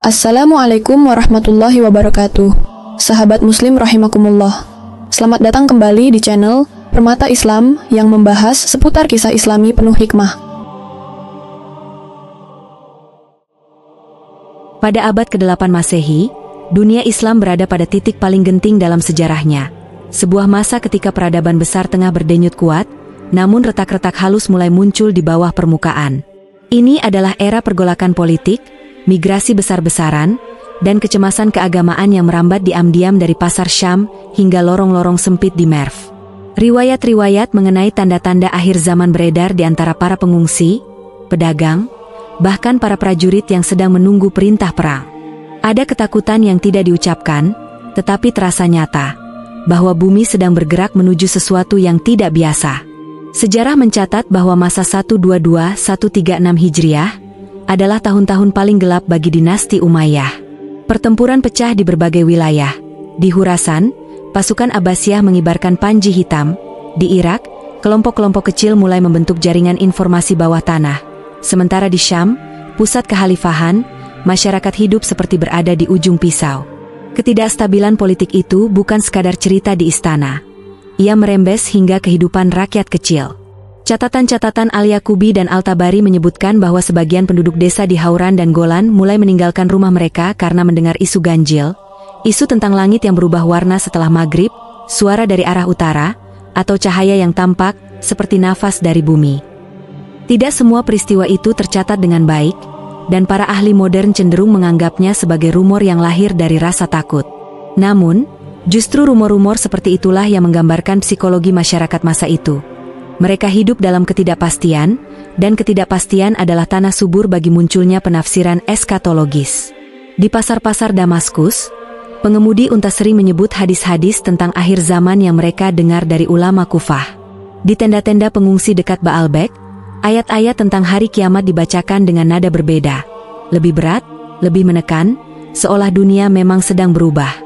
Assalamualaikum warahmatullahi wabarakatuh. Sahabat muslim rahimakumullah. Selamat datang kembali di channel Permata Islam yang membahas seputar kisah islami penuh hikmah. Pada abad ke-8 Masehi, dunia Islam berada pada titik paling genting dalam sejarahnya. Sebuah masa ketika peradaban besar tengah berdenyut kuat, namun retak-retak halus mulai muncul di bawah permukaan. Ini adalah era pergolakan politik, migrasi besar-besaran, dan kecemasan keagamaan yang merambat diam-diam dari pasar Syam hingga lorong-lorong sempit di Merv. Riwayat-riwayat mengenai tanda-tanda akhir zaman beredar di antara para pengungsi, pedagang, bahkan para prajurit yang sedang menunggu perintah perang. Ada ketakutan yang tidak diucapkan, tetapi terasa nyata, bahwa bumi sedang bergerak menuju sesuatu yang tidak biasa. Sejarah mencatat bahwa masa 122-136 Hijriah adalah tahun-tahun paling gelap bagi dinasti Umayyah. Pertempuran pecah di berbagai wilayah. Di Khurasan, pasukan Abbasiyah mengibarkan panji hitam. Di Irak, kelompok-kelompok kecil mulai membentuk jaringan informasi bawah tanah. Sementara di Syam, pusat kekhalifahan, masyarakat hidup seperti berada di ujung pisau. Ketidakstabilan politik itu bukan sekadar cerita di istana. Ia merembes hingga kehidupan rakyat kecil. Catatan-catatan Al-Yaqubi dan Al-Tabari menyebutkan bahwa sebagian penduduk desa di Hauran dan Golan mulai meninggalkan rumah mereka karena mendengar isu ganjil, isu tentang langit yang berubah warna setelah maghrib, suara dari arah utara, atau cahaya yang tampak seperti nafas dari bumi. Tidak semua peristiwa itu tercatat dengan baik, dan para ahli modern cenderung menganggapnya sebagai rumor yang lahir dari rasa takut. Namun, justru rumor-rumor seperti itulah yang menggambarkan psikologi masyarakat masa itu. Mereka hidup dalam ketidakpastian, dan ketidakpastian adalah tanah subur bagi munculnya penafsiran eskatologis. Di pasar-pasar Damaskus, pengemudi unta sering menyebut hadis-hadis tentang akhir zaman yang mereka dengar dari ulama Kufah. Di tenda-tenda pengungsi dekat Baalbek, ayat-ayat tentang hari kiamat dibacakan dengan nada berbeda. Lebih berat, lebih menekan, seolah dunia memang sedang berubah.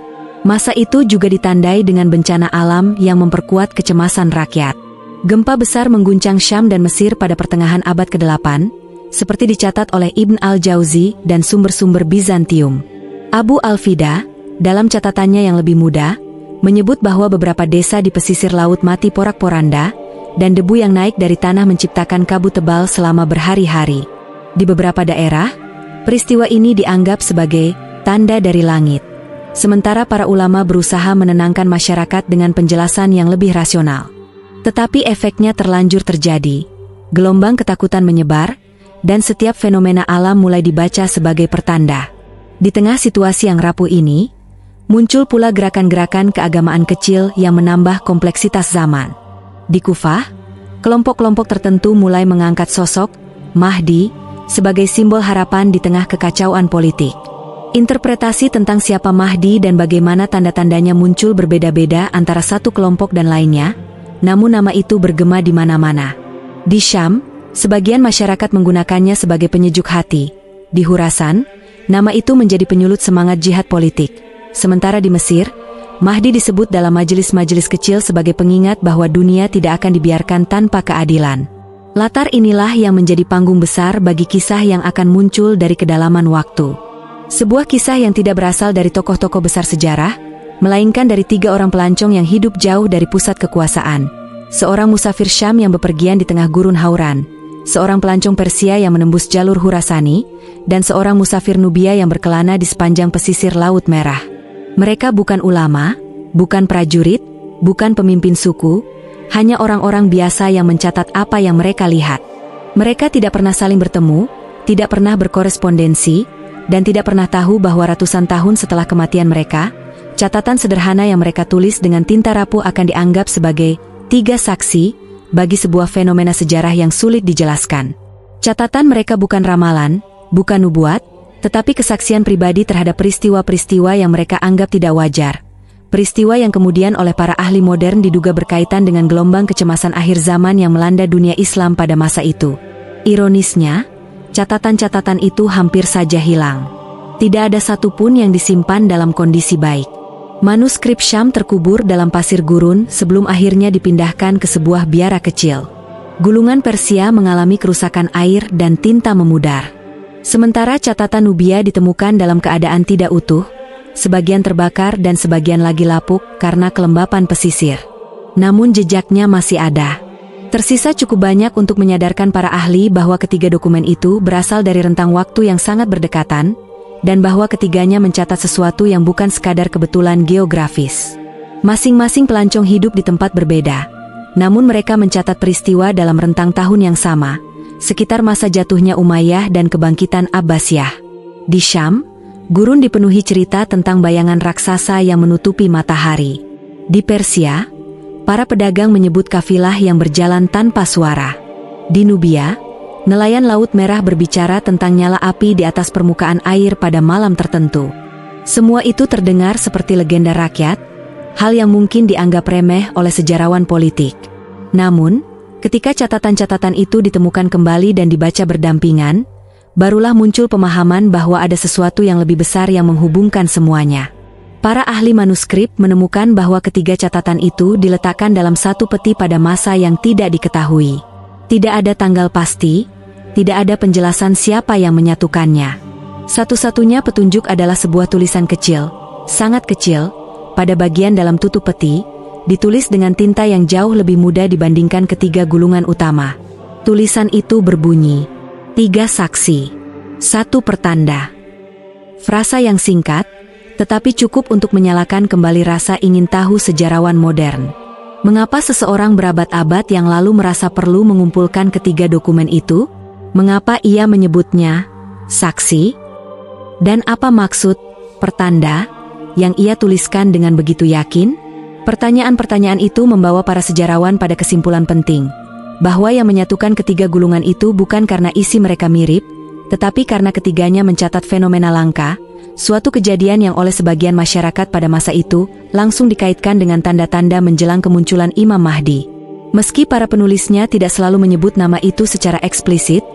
Masa itu juga ditandai dengan bencana alam yang memperkuat kecemasan rakyat. Gempa besar mengguncang Syam dan Mesir pada pertengahan abad ke-8, seperti dicatat oleh Ibn al-Jauzi dan sumber-sumber Bizantium. Abu al-Fida, dalam catatannya yang lebih muda, menyebut bahwa beberapa desa di pesisir laut mati porak-poranda, dan debu yang naik dari tanah menciptakan kabut tebal selama berhari-hari. Di beberapa daerah, peristiwa ini dianggap sebagai tanda dari langit. Sementara para ulama berusaha menenangkan masyarakat dengan penjelasan yang lebih rasional. Tetapi efeknya terlanjur terjadi. Gelombang ketakutan menyebar, dan setiap fenomena alam mulai dibaca sebagai pertanda. Di tengah situasi yang rapuh ini, muncul pula gerakan-gerakan keagamaan kecil yang menambah kompleksitas zaman. Di Kufah, kelompok-kelompok tertentu mulai mengangkat sosok Mahdi sebagai simbol harapan di tengah kekacauan politik. Interpretasi tentang siapa Mahdi dan bagaimana tanda-tandanya muncul berbeda-beda antara satu kelompok dan lainnya, namun nama itu bergema di mana-mana. Di Syam, sebagian masyarakat menggunakannya sebagai penyejuk hati. Di Khurasan, nama itu menjadi penyulut semangat jihad politik. Sementara di Mesir, Mahdi disebut dalam majelis-majelis kecil sebagai pengingat bahwa dunia tidak akan dibiarkan tanpa keadilan. Latar inilah yang menjadi panggung besar bagi kisah yang akan muncul dari kedalaman waktu. Sebuah kisah yang tidak berasal dari tokoh-tokoh besar sejarah, melainkan dari 3 orang pelancong yang hidup jauh dari pusat kekuasaan. Seorang musafir Syam yang bepergian di tengah gurun Hauran, seorang pelancong Persia yang menembus jalur Khurasani, dan seorang musafir Nubia yang berkelana di sepanjang pesisir Laut Merah. Mereka bukan ulama, bukan prajurit, bukan pemimpin suku, hanya orang-orang biasa yang mencatat apa yang mereka lihat. Mereka tidak pernah saling bertemu, tidak pernah berkorespondensi, dan tidak pernah tahu bahwa ratusan tahun setelah kematian mereka, catatan sederhana yang mereka tulis dengan tinta rapuh akan dianggap sebagai 3 saksi bagi sebuah fenomena sejarah yang sulit dijelaskan. Catatan mereka bukan ramalan, bukan nubuat, tetapi kesaksian pribadi terhadap peristiwa-peristiwa yang mereka anggap tidak wajar. Peristiwa yang kemudian oleh para ahli modern diduga berkaitan dengan gelombang kecemasan akhir zaman yang melanda dunia Islam pada masa itu. Ironisnya, catatan-catatan itu hampir saja hilang. Tidak ada satupun yang disimpan dalam kondisi baik. Manuskrip Syam terkubur dalam pasir gurun sebelum akhirnya dipindahkan ke sebuah biara kecil. Gulungan Persia mengalami kerusakan air dan tinta memudar. Sementara catatan Nubia ditemukan dalam keadaan tidak utuh, sebagian terbakar dan sebagian lagi lapuk karena kelembapan pesisir. Namun jejaknya masih ada. Tersisa cukup banyak untuk menyadarkan para ahli bahwa ketiga dokumen itu berasal dari rentang waktu yang sangat berdekatan, dan bahwa ketiganya mencatat sesuatu yang bukan sekadar kebetulan geografis. Masing-masing pelancong hidup di tempat berbeda, namun mereka mencatat peristiwa dalam rentang tahun yang sama, sekitar masa jatuhnya Umayyah dan kebangkitan Abbasiyah. Di Syam, gurun dipenuhi cerita tentang bayangan raksasa yang menutupi matahari. Di Persia, para pedagang menyebut kafilah yang berjalan tanpa suara. Di Nubia, nelayan Laut Merah berbicara tentang nyala api di atas permukaan air pada malam tertentu. Semua itu terdengar seperti legenda rakyat, hal yang mungkin dianggap remeh oleh sejarawan politik. Namun, ketika catatan-catatan itu ditemukan kembali dan dibaca berdampingan, barulah muncul pemahaman bahwa ada sesuatu yang lebih besar yang menghubungkan semuanya. Para ahli manuskrip menemukan bahwa ketiga catatan itu diletakkan dalam satu peti pada masa yang tidak diketahui. Tidak ada tanggal pasti, tidak ada penjelasan siapa yang menyatukannya. Satu-satunya petunjuk adalah sebuah tulisan kecil, sangat kecil, pada bagian dalam tutup peti, ditulis dengan tinta yang jauh lebih mudah dibandingkan ketiga gulungan utama. Tulisan itu berbunyi, 3 saksi, 1 pertanda. Frasa yang singkat, tetapi cukup untuk menyalakan kembali rasa ingin tahu sejarawan modern. Mengapa seseorang berabad-abad yang lalu merasa perlu mengumpulkan ketiga dokumen itu? Mengapa ia menyebutnya saksi? Dan apa maksud pertanda yang ia tuliskan dengan begitu yakin? Pertanyaan-pertanyaan itu membawa para sejarawan pada kesimpulan penting, bahwa yang menyatukan ketiga gulungan itu bukan karena isi mereka mirip, tetapi karena ketiganya mencatat fenomena langka, suatu kejadian yang oleh sebagian masyarakat pada masa itu langsung dikaitkan dengan tanda-tanda menjelang kemunculan Imam Mahdi. Meski para penulisnya tidak selalu menyebut nama itu secara eksplisit,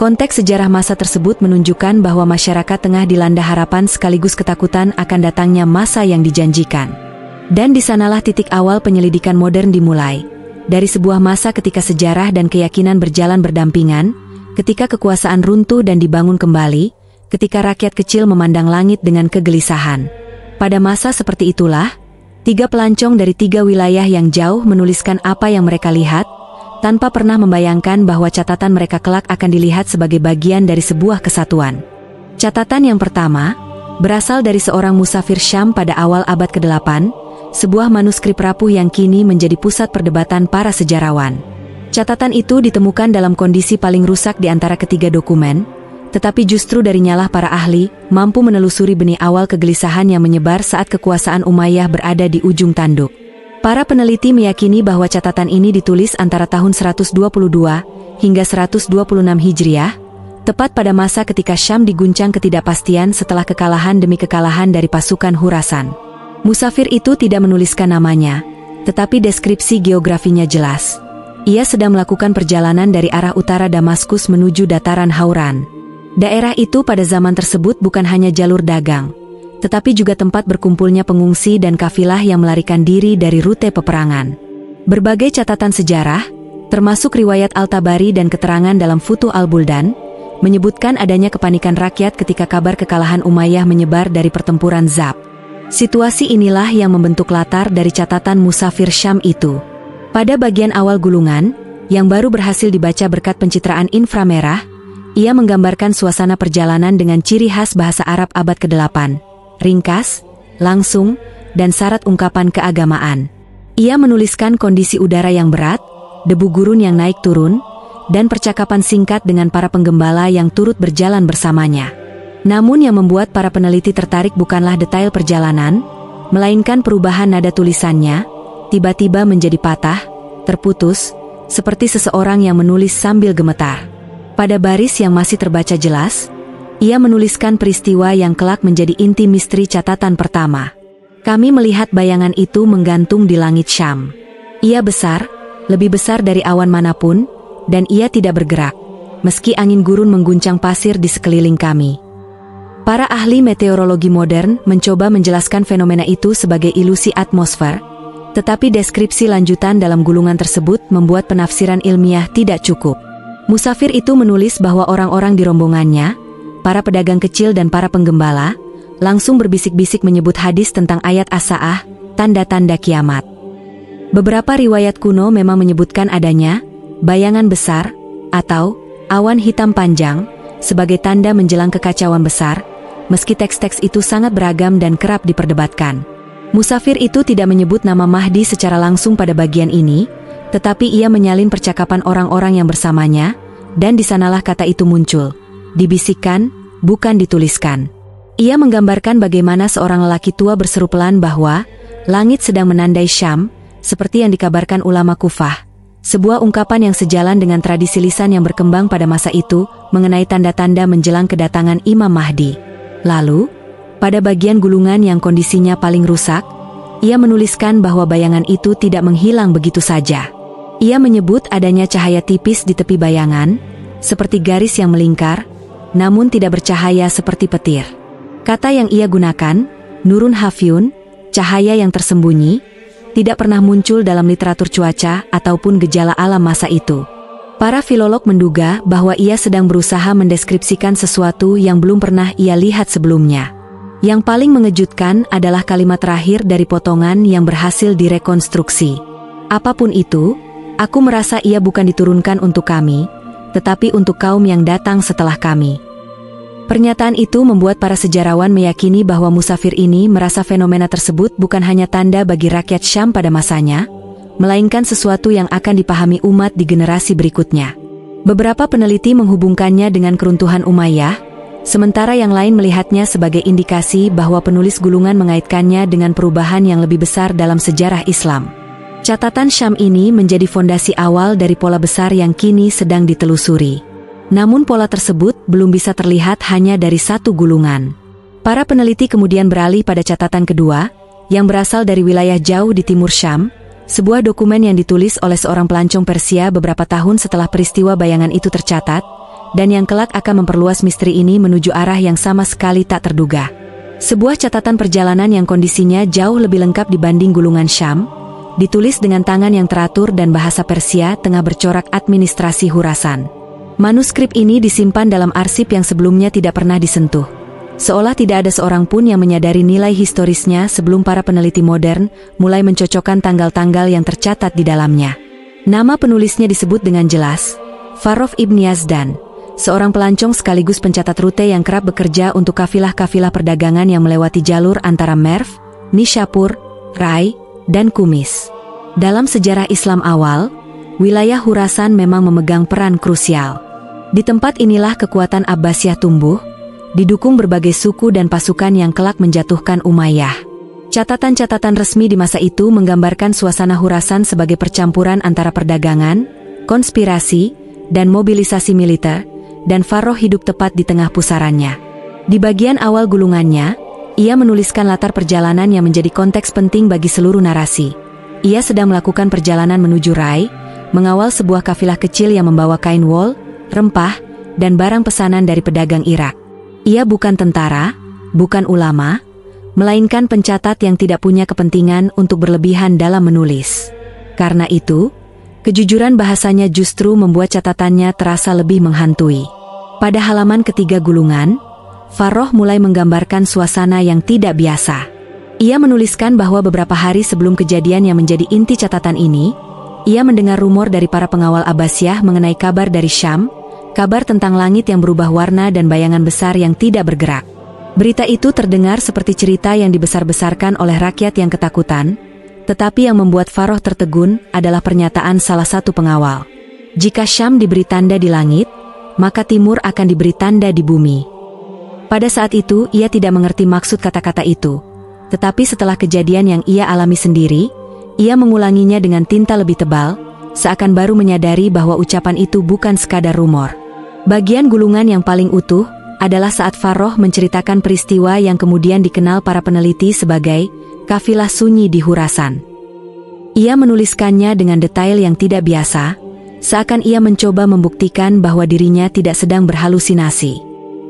konteks sejarah masa tersebut menunjukkan bahwa masyarakat tengah dilanda harapan sekaligus ketakutan akan datangnya masa yang dijanjikan. Dan di sanalah titik awal penyelidikan modern dimulai, dari sebuah masa ketika sejarah dan keyakinan berjalan berdampingan, ketika kekuasaan runtuh dan dibangun kembali, ketika rakyat kecil memandang langit dengan kegelisahan. Pada masa seperti itulah, 3 pelancong dari 3 wilayah yang jauh menuliskan apa yang mereka lihat, tanpa pernah membayangkan bahwa catatan mereka kelak akan dilihat sebagai bagian dari sebuah kesatuan. Catatan yang pertama, berasal dari seorang musafir Syam pada awal abad ke-8, sebuah manuskrip rapuh yang kini menjadi pusat perdebatan para sejarawan. Catatan itu ditemukan dalam kondisi paling rusak di antara ketiga dokumen, tetapi justru darinya para ahli mampu menelusuri benih awal kegelisahan yang menyebar saat kekuasaan Umayyah berada di ujung tanduk. Para peneliti meyakini bahwa catatan ini ditulis antara tahun 122 hingga 126 Hijriah, tepat pada masa ketika Syam diguncang ketidakpastian setelah kekalahan demi kekalahan dari pasukan Khurasan. Musafir itu tidak menuliskan namanya, tetapi deskripsi geografinya jelas. Ia sedang melakukan perjalanan dari arah utara Damaskus menuju dataran Hauran. Daerah itu pada zaman tersebut bukan hanya jalur dagang, tetapi juga tempat berkumpulnya pengungsi dan kafilah yang melarikan diri dari rute peperangan. Berbagai catatan sejarah, termasuk riwayat Al-Tabari dan keterangan dalam Futuh Al-Buldan, menyebutkan adanya kepanikan rakyat ketika kabar kekalahan Umayyah menyebar dari pertempuran Zab. Situasi inilah yang membentuk latar dari catatan musafir Syam itu. Pada bagian awal gulungan, yang baru berhasil dibaca berkat pencitraan inframerah, ia menggambarkan suasana perjalanan dengan ciri khas bahasa Arab abad ke-8, ringkas, langsung, dan syarat ungkapan keagamaan. Ia menuliskan kondisi udara yang berat, debu gurun yang naik turun, dan percakapan singkat dengan para penggembala yang turut berjalan bersamanya. Namun yang membuat para peneliti tertarik bukanlah detail perjalanan, melainkan perubahan nada tulisannya, tiba-tiba menjadi patah, terputus, seperti seseorang yang menulis sambil gemetar. Pada baris yang masih terbaca jelas, ia menuliskan peristiwa yang kelak menjadi inti misteri catatan pertama. Kami melihat bayangan itu menggantung di langit Syam. Ia besar, lebih besar dari awan manapun, dan ia tidak bergerak, meski angin gurun mengguncang pasir di sekeliling kami. Para ahli meteorologi modern mencoba menjelaskan fenomena itu sebagai ilusi atmosfer, tetapi deskripsi lanjutan dalam gulungan tersebut membuat penafsiran ilmiah tidak cukup. Musafir itu menulis bahwa orang-orang di rombongannya, para pedagang kecil dan para penggembala, langsung berbisik-bisik menyebut hadis tentang ayat as-sa'ah, tanda-tanda kiamat. Beberapa riwayat kuno memang menyebutkan adanya bayangan besar atau awan hitam panjang sebagai tanda menjelang kekacauan besar, meski teks-teks itu sangat beragam dan kerap diperdebatkan. Musafir itu tidak menyebut nama Mahdi secara langsung pada bagian ini, tetapi ia menyalin percakapan orang-orang yang bersamanya, dan di sanalah kata itu muncul. Dibisikkan, bukan dituliskan. Ia menggambarkan bagaimana seorang lelaki tua berseru pelan bahwa langit sedang menandai Syam, seperti yang dikabarkan ulama Kufah. Sebuah ungkapan yang sejalan dengan tradisi lisan yang berkembang pada masa itu mengenai tanda-tanda menjelang kedatangan Imam Mahdi. Lalu, pada bagian gulungan yang kondisinya paling rusak, ia menuliskan bahwa bayangan itu tidak menghilang begitu saja. Ia menyebut adanya cahaya tipis di tepi bayangan, seperti garis yang melingkar, namun tidak bercahaya seperti petir. Kata yang ia gunakan, nurun hafyun, cahaya yang tersembunyi, tidak pernah muncul dalam literatur cuaca ataupun gejala alam masa itu. Para filolog menduga bahwa ia sedang berusaha mendeskripsikan sesuatu yang belum pernah ia lihat sebelumnya. Yang paling mengejutkan adalah kalimat terakhir dari potongan yang berhasil direkonstruksi. Apapun itu, aku merasa ia bukan diturunkan untuk kami, tetapi untuk kaum yang datang setelah kami. Pernyataan itu membuat para sejarawan meyakini bahwa musafir ini merasa fenomena tersebut bukan hanya tanda bagi rakyat Syam pada masanya, melainkan sesuatu yang akan dipahami umat di generasi berikutnya. Beberapa peneliti menghubungkannya dengan keruntuhan Umayyah, sementara yang lain melihatnya sebagai indikasi bahwa penulis gulungan mengaitkannya dengan perubahan yang lebih besar dalam sejarah Islam. Catatan Syam ini menjadi fondasi awal dari pola besar yang kini sedang ditelusuri. Namun pola tersebut belum bisa terlihat hanya dari satu gulungan. Para peneliti kemudian beralih pada catatan kedua, yang berasal dari wilayah jauh di timur Syam, sebuah dokumen yang ditulis oleh seorang pelancong Persia beberapa tahun setelah peristiwa bayangan itu tercatat, dan yang kelak akan memperluas misteri ini menuju arah yang sama sekali tak terduga. Sebuah catatan perjalanan yang kondisinya jauh lebih lengkap dibanding gulungan Syam, ditulis dengan tangan yang teratur dan bahasa Persia tengah bercorak administrasi Khurasan. Manuskrip ini disimpan dalam arsip yang sebelumnya tidak pernah disentuh. Seolah tidak ada seorang pun yang menyadari nilai historisnya sebelum para peneliti modern mulai mencocokkan tanggal-tanggal yang tercatat di dalamnya. Nama penulisnya disebut dengan jelas, Farrokh Ibn Yazdan, seorang pelancong sekaligus pencatat rute yang kerap bekerja untuk kafilah-kafilah perdagangan yang melewati jalur antara Merv, Nishapur, Rai, dan Kumis. Dalam sejarah Islam awal, wilayah Khurasan memang memegang peran krusial. Di tempat inilah kekuatan Abbasiyah tumbuh, didukung berbagai suku dan pasukan yang kelak menjatuhkan Umayyah. Catatan-catatan resmi di masa itu menggambarkan suasana Khurasan sebagai percampuran antara perdagangan, konspirasi, dan mobilisasi militer, dan Farrokh hidup tepat di tengah pusarannya. Di bagian awal gulungannya, ia menuliskan latar perjalanan yang menjadi konteks penting bagi seluruh narasi. Ia sedang melakukan perjalanan menuju Rai, mengawal sebuah kafilah kecil yang membawa kain wol, rempah, dan barang pesanan dari pedagang Irak. Ia bukan tentara, bukan ulama, melainkan pencatat yang tidak punya kepentingan untuk berlebihan dalam menulis. Karena itu, kejujuran bahasanya justru membuat catatannya terasa lebih menghantui. Pada halaman ketiga gulungan, Farrokh mulai menggambarkan suasana yang tidak biasa. Ia menuliskan bahwa beberapa hari sebelum kejadian yang menjadi inti catatan ini, ia mendengar rumor dari para pengawal Abbasiyah mengenai kabar dari Syam, kabar tentang langit yang berubah warna dan bayangan besar yang tidak bergerak. Berita itu terdengar seperti cerita yang dibesar-besarkan oleh rakyat yang ketakutan, tetapi yang membuat Farrokh tertegun adalah pernyataan salah satu pengawal. Jika Syam diberi tanda di langit, maka Timur akan diberi tanda di bumi. Pada saat itu ia tidak mengerti maksud kata-kata itu, tetapi setelah kejadian yang ia alami sendiri, ia mengulanginya dengan tinta lebih tebal, seakan baru menyadari bahwa ucapan itu bukan sekadar rumor. Bagian gulungan yang paling utuh adalah saat Farrokh menceritakan peristiwa yang kemudian dikenal para peneliti sebagai kafilah sunyi di Khurasan. Ia menuliskannya dengan detail yang tidak biasa, seakan ia mencoba membuktikan bahwa dirinya tidak sedang berhalusinasi.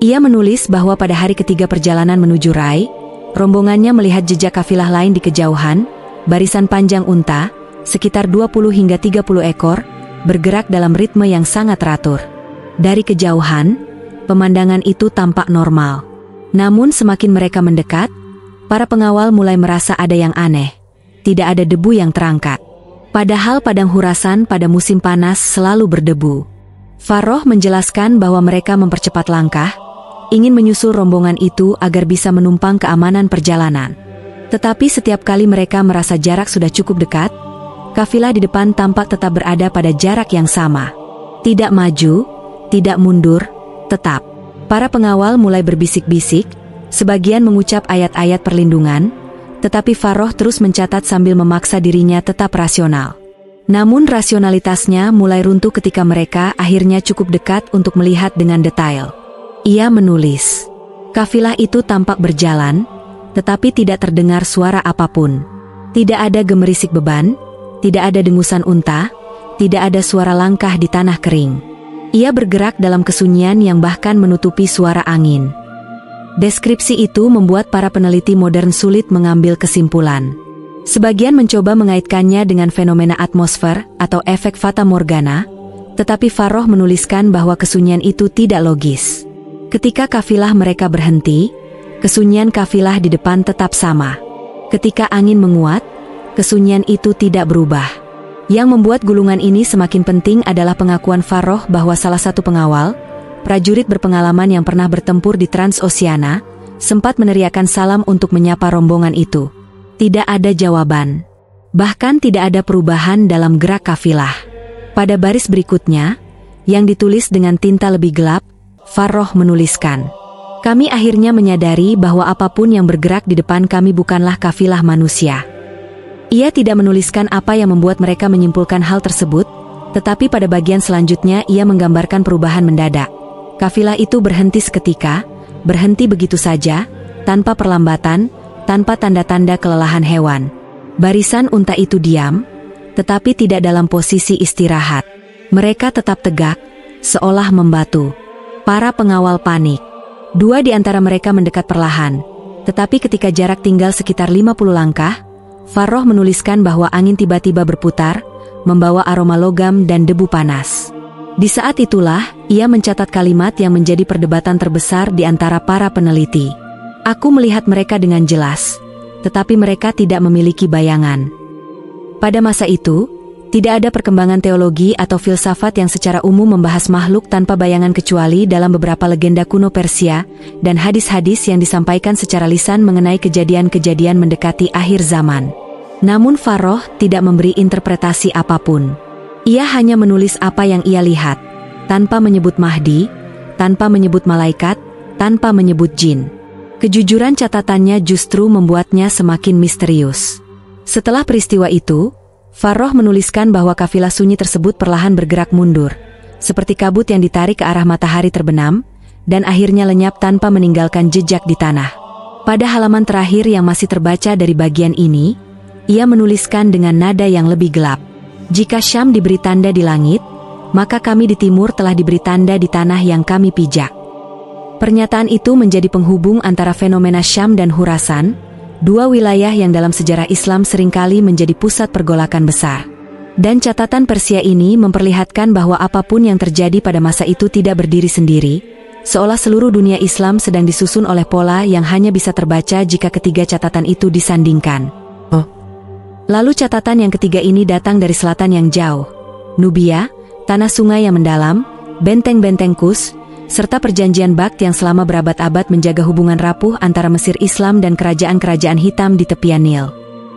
Ia menulis bahwa pada hari ketiga perjalanan menuju Rai, rombongannya melihat jejak kafilah lain di kejauhan, barisan panjang unta, sekitar 20 hingga 30 ekor, bergerak dalam ritme yang sangat teratur. Dari kejauhan, Pemandangan itu tampak normal. Namun semakin mereka mendekat, para pengawal mulai merasa ada yang aneh. Tidak ada debu yang terangkat. Padahal padang Khurasan pada musim panas selalu berdebu. Farroh menjelaskan bahwa mereka mempercepat langkah, ingin menyusul rombongan itu agar bisa menumpang keamanan perjalanan. Tetapi setiap kali mereka merasa jarak sudah cukup dekat, kafilah di depan tampak tetap berada pada jarak yang sama. Tidak maju, tidak mundur, tetap. Para pengawal mulai berbisik-bisik, sebagian mengucap ayat-ayat perlindungan, tetapi Farroh terus mencatat sambil memaksa dirinya tetap rasional. Namun rasionalitasnya mulai runtuh ketika mereka akhirnya cukup dekat untuk melihat dengan detail. Ia menulis, kafilah itu tampak berjalan, tetapi tidak terdengar suara apapun. Tidak ada gemerisik beban, tidak ada dengusan unta, tidak ada suara langkah di tanah kering. Ia bergerak dalam kesunyian yang bahkan menutupi suara angin. Deskripsi itu membuat para peneliti modern sulit mengambil kesimpulan. Sebagian mencoba mengaitkannya dengan fenomena atmosfer atau efek fata morgana, tetapi Farroh menuliskan bahwa kesunyian itu tidak logis. Ketika kafilah mereka berhenti, kesunyian kafilah di depan tetap sama. Ketika angin menguat, kesunyian itu tidak berubah. Yang membuat gulungan ini semakin penting adalah pengakuan Farroh bahwa salah satu pengawal, prajurit berpengalaman yang pernah bertempur di Transoceana, sempat meneriakkan salam untuk menyapa rombongan itu. Tidak ada jawaban. Bahkan tidak ada perubahan dalam gerak kafilah. Pada baris berikutnya, yang ditulis dengan tinta lebih gelap, Farroh menuliskan, "Kami akhirnya menyadari bahwa apapun yang bergerak di depan kami bukanlah kafilah manusia." Ia tidak menuliskan apa yang membuat mereka menyimpulkan hal tersebut, tetapi pada bagian selanjutnya ia menggambarkan perubahan mendadak. Kafilah itu berhenti seketika, berhenti begitu saja, tanpa perlambatan, tanpa tanda-tanda kelelahan hewan. Barisan unta itu diam, tetapi tidak dalam posisi istirahat. Mereka tetap tegak, seolah membatu. Para pengawal panik. 2 di antara mereka mendekat perlahan, tetapi ketika jarak tinggal sekitar 50 langkah, Farroh menuliskan bahwa angin tiba-tiba berputar, membawa aroma logam dan debu panas. Di saat itulah, ia mencatat kalimat yang menjadi perdebatan terbesar di antara para peneliti. "Aku melihat mereka dengan jelas, tetapi mereka tidak memiliki bayangan." Pada masa itu, tidak ada perkembangan teologi atau filsafat yang secara umum membahas makhluk tanpa bayangan kecuali dalam beberapa legenda kuno Persia dan hadis-hadis yang disampaikan secara lisan mengenai kejadian-kejadian mendekati akhir zaman. Namun Farroh tidak memberi interpretasi apapun. Ia hanya menulis apa yang ia lihat, tanpa menyebut Mahdi, tanpa menyebut malaikat, tanpa menyebut jin. Kejujuran catatannya justru membuatnya semakin misterius. Setelah peristiwa itu, Farroh menuliskan bahwa kafilah sunyi tersebut perlahan bergerak mundur, seperti kabut yang ditarik ke arah matahari terbenam, dan akhirnya lenyap tanpa meninggalkan jejak di tanah. Pada halaman terakhir yang masih terbaca dari bagian ini, ia menuliskan dengan nada yang lebih gelap, "Jika Syam diberi tanda di langit, maka kami di timur telah diberi tanda di tanah yang kami pijak." Pernyataan itu menjadi penghubung antara fenomena Syam dan Khurasan, 2 wilayah yang dalam sejarah Islam seringkali menjadi pusat pergolakan besar. Dan catatan Persia ini memperlihatkan bahwa apapun yang terjadi pada masa itu tidak berdiri sendiri, seolah seluruh dunia Islam sedang disusun oleh pola yang hanya bisa terbaca jika ketiga catatan itu disandingkan. Lalu catatan yang ketiga ini datang dari selatan yang jauh, Nubia, tanah sungai yang mendalam, benteng-benteng Kus, serta perjanjian Bakht yang selama berabad-abad menjaga hubungan rapuh antara Mesir Islam dan kerajaan-kerajaan hitam di tepian Nil.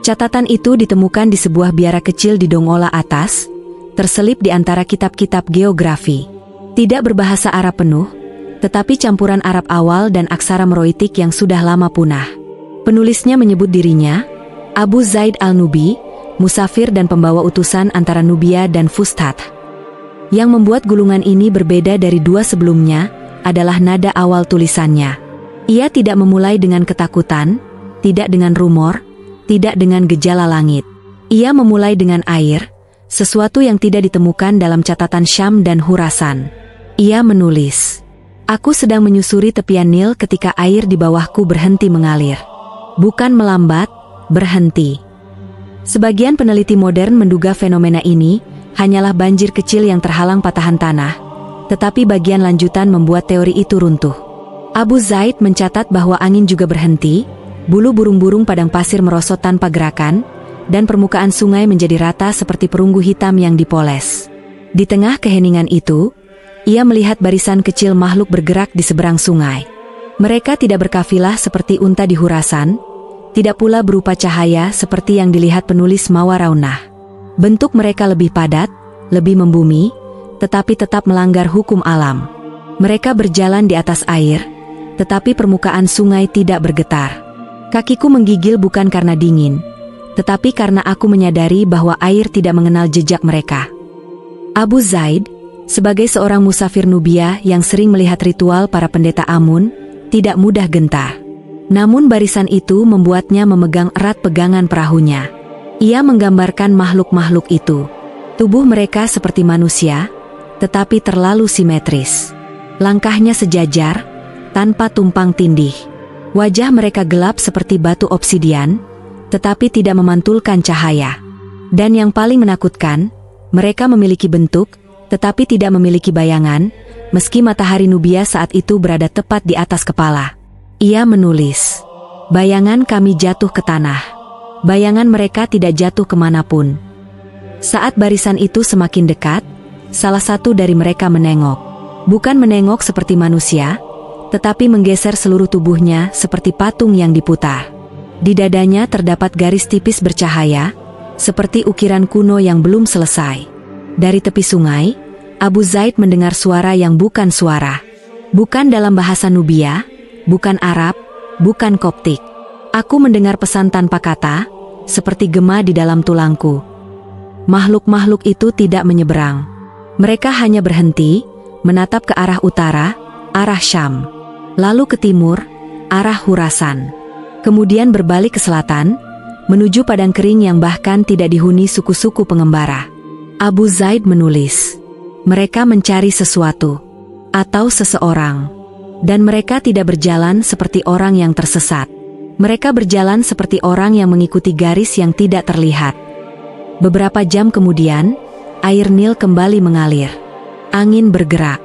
Catatan itu ditemukan di sebuah biara kecil di Dongola atas, terselip di antara kitab-kitab geografi. Tidak berbahasa Arab penuh, tetapi campuran Arab awal dan aksara Meroitik yang sudah lama punah. Penulisnya menyebut dirinya Abu Zaid al-Nubi, musafir dan pembawa utusan antara Nubia dan Fustat. Yang membuat gulungan ini berbeda dari 2 sebelumnya adalah nada awal tulisannya. Ia tidak memulai dengan ketakutan, tidak dengan rumor, tidak dengan gejala langit. Ia memulai dengan air, sesuatu yang tidak ditemukan dalam catatan Syam dan Khurasan. Ia menulis, "Aku sedang menyusuri tepian Nil ketika air di bawahku berhenti mengalir. Bukan melambat, berhenti." Sebagian peneliti modern menduga fenomena ini hanyalah banjir kecil yang terhalang patahan tanah, Tetapi bagian lanjutan membuat teori itu runtuh. Abu Zaid mencatat bahwa angin juga berhenti, bulu burung-burung padang pasir merosot tanpa gerakan, dan permukaan sungai menjadi rata seperti perunggu hitam yang dipoles. Di tengah keheningan itu, ia melihat barisan kecil makhluk bergerak di seberang sungai. Mereka tidak berkafilah seperti unta di Khurasan, tidak pula berupa cahaya seperti yang dilihat penulis Mawaraunah. Bentuk mereka lebih padat, lebih membumi, tetapi tetap melanggar hukum alam. Mereka berjalan di atas air, tetapi permukaan sungai tidak bergetar. Kakiku menggigil bukan karena dingin, tetapi karena aku menyadari bahwa air tidak mengenal jejak mereka. Abu Zaid, sebagai seorang musafir Nubia yang sering melihat ritual para pendeta Amun, tidak mudah gentar. Namun barisan itu membuatnya memegang erat pegangan perahunya. Ia menggambarkan makhluk-makhluk itu. Tubuh mereka seperti manusia, tetapi terlalu simetris. Langkahnya sejajar, tanpa tumpang tindih. Wajah mereka gelap seperti batu obsidian, tetapi tidak memantulkan cahaya. Dan yang paling menakutkan, mereka memiliki bentuk, tetapi tidak memiliki bayangan, meski matahari Nubia saat itu berada tepat di atas kepala. Ia menulis, "Bayangan kami jatuh ke tanah. Bayangan mereka tidak jatuh kemanapun." Saat barisan itu semakin dekat, salah satu dari mereka menengok. Bukan menengok seperti manusia, tetapi menggeser seluruh tubuhnya seperti patung yang diputar. Di dadanya terdapat garis tipis bercahaya, seperti ukiran kuno yang belum selesai. Dari tepi sungai, Abu Zaid mendengar suara yang bukan suara. Bukan dalam bahasa Nubia, bukan Arab, bukan Koptik. Aku mendengar pesan tanpa kata, seperti gema di dalam tulangku. Makhluk-makhluk itu tidak menyeberang. Mereka hanya berhenti, menatap ke arah utara, arah Syam. Lalu ke timur, arah Khurasan. Kemudian berbalik ke selatan, menuju padang kering yang bahkan tidak dihuni suku-suku pengembara. Abu Zaid menulis, mereka mencari sesuatu, atau seseorang. Dan mereka tidak berjalan seperti orang yang tersesat. Mereka berjalan seperti orang yang mengikuti garis yang tidak terlihat. Beberapa jam kemudian, air Nil kembali mengalir. Angin bergerak.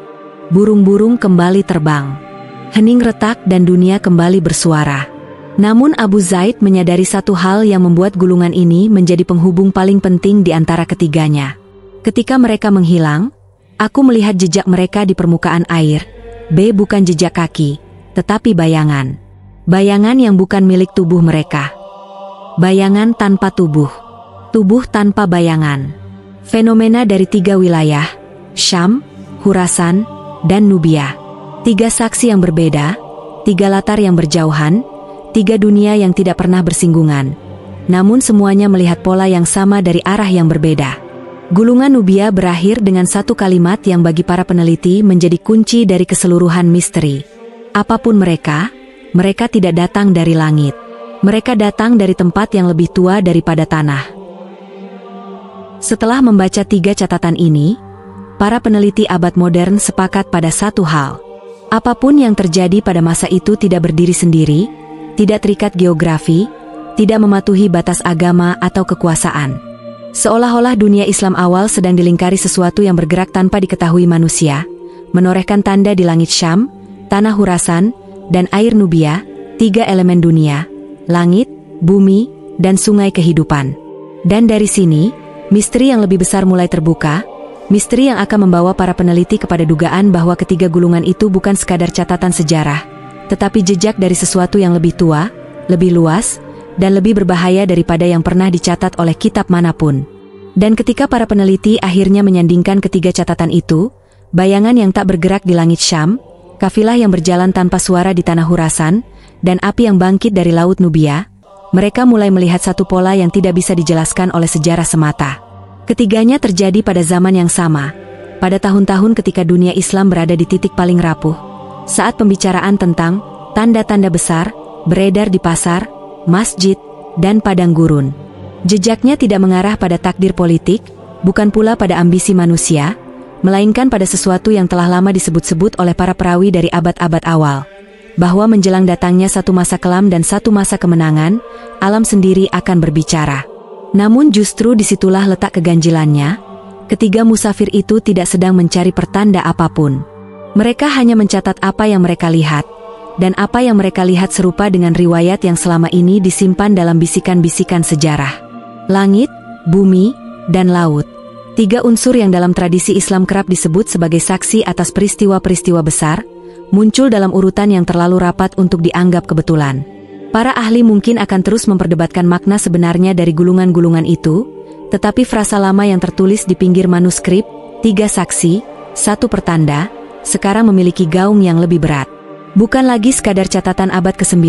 Burung-burung kembali terbang. Hening retak dan dunia kembali bersuara. Namun Abu Zaid menyadari satu hal yang membuat gulungan ini menjadi penghubung paling penting di antara ketiganya. Ketika mereka menghilang, aku melihat jejak mereka di permukaan air. Bukan jejak kaki, tetapi bayangan. Bayangan yang bukan milik tubuh mereka. Bayangan tanpa tubuh. Tubuh tanpa bayangan. Fenomena dari 3 wilayah, Syam, Khurasan, dan Nubia. 3 saksi yang berbeda, 3 latar yang berjauhan, 3 dunia yang tidak pernah bersinggungan. Namun semuanya melihat pola yang sama dari arah yang berbeda. Gulungan Nubia berakhir dengan satu kalimat yang bagi para peneliti menjadi kunci dari keseluruhan misteri. Apapun mereka tidak datang dari langit. Mereka datang dari tempat yang lebih tua daripada tanah. Setelah membaca 3 catatan ini, para peneliti abad modern sepakat pada satu hal. Apapun yang terjadi pada masa itu tidak berdiri sendiri, tidak terikat geografi, tidak mematuhi batas agama atau kekuasaan. Seolah-olah dunia Islam awal sedang dilingkari sesuatu yang bergerak tanpa diketahui manusia, menorehkan tanda di langit Syam, tanah Khurasan, dan air Nubia, 3 elemen dunia, langit, bumi, dan sungai kehidupan. Dan dari sini, misteri yang lebih besar mulai terbuka, misteri yang akan membawa para peneliti kepada dugaan bahwa ketiga gulungan itu bukan sekadar catatan sejarah, tetapi jejak dari sesuatu yang lebih tua, lebih luas, dan lebih berbahaya daripada yang pernah dicatat oleh kitab manapun. Dan ketika para peneliti akhirnya menyandingkan ketiga catatan itu, bayangan yang tak bergerak di langit Syam, kafilah yang berjalan tanpa suara di tanah Khurasan, dan api yang bangkit dari laut Nubia, mereka mulai melihat satu pola yang tidak bisa dijelaskan oleh sejarah semata. Ketiganya terjadi pada zaman yang sama, pada tahun-tahun ketika dunia Islam berada di titik paling rapuh, saat pembicaraan tentang tanda-tanda besar beredar di pasar, masjid, dan padang gurun. Jejaknya tidak mengarah pada takdir politik, bukan pula pada ambisi manusia, melainkan pada sesuatu yang telah lama disebut-sebut oleh para perawi dari abad-abad awal, bahwa menjelang datangnya satu masa kelam dan satu masa kemenangan, alam sendiri akan berbicara. Namun justru disitulah letak keganjilannya, Ketiga musafir itu tidak sedang mencari pertanda apapun. Mereka hanya mencatat apa yang mereka lihat, dan apa yang mereka lihat serupa dengan riwayat yang selama ini disimpan dalam bisikan-bisikan sejarah. Langit, bumi, dan laut. 3 unsur yang dalam tradisi Islam kerap disebut sebagai saksi atas peristiwa-peristiwa besar, muncul dalam urutan yang terlalu rapat untuk dianggap kebetulan. Para ahli mungkin akan terus memperdebatkan makna sebenarnya dari gulungan-gulungan itu, tetapi frasa lama yang tertulis di pinggir manuskrip, 3 saksi, 1 pertanda, sekarang memiliki gaung yang lebih berat. Bukan lagi sekadar catatan abad ke-9,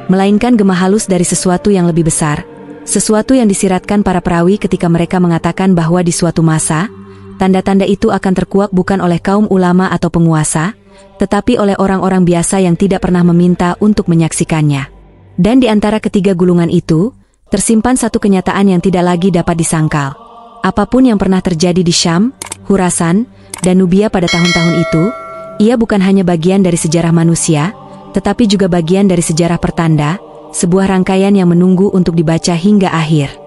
melainkan gema halus dari sesuatu yang lebih besar, sesuatu yang disiratkan para perawi ketika mereka mengatakan bahwa di suatu masa, tanda-tanda itu akan terkuak bukan oleh kaum ulama atau penguasa, tetapi oleh orang-orang biasa yang tidak pernah meminta untuk menyaksikannya. Dan di antara ketiga gulungan itu, tersimpan satu kenyataan yang tidak lagi dapat disangkal. Apapun yang pernah terjadi di Syam, Khurasan, dan Nubia pada tahun-tahun itu, ia bukan hanya bagian dari sejarah manusia, tetapi juga bagian dari sejarah pertanda, sebuah rangkaian yang menunggu untuk dibaca hingga akhir.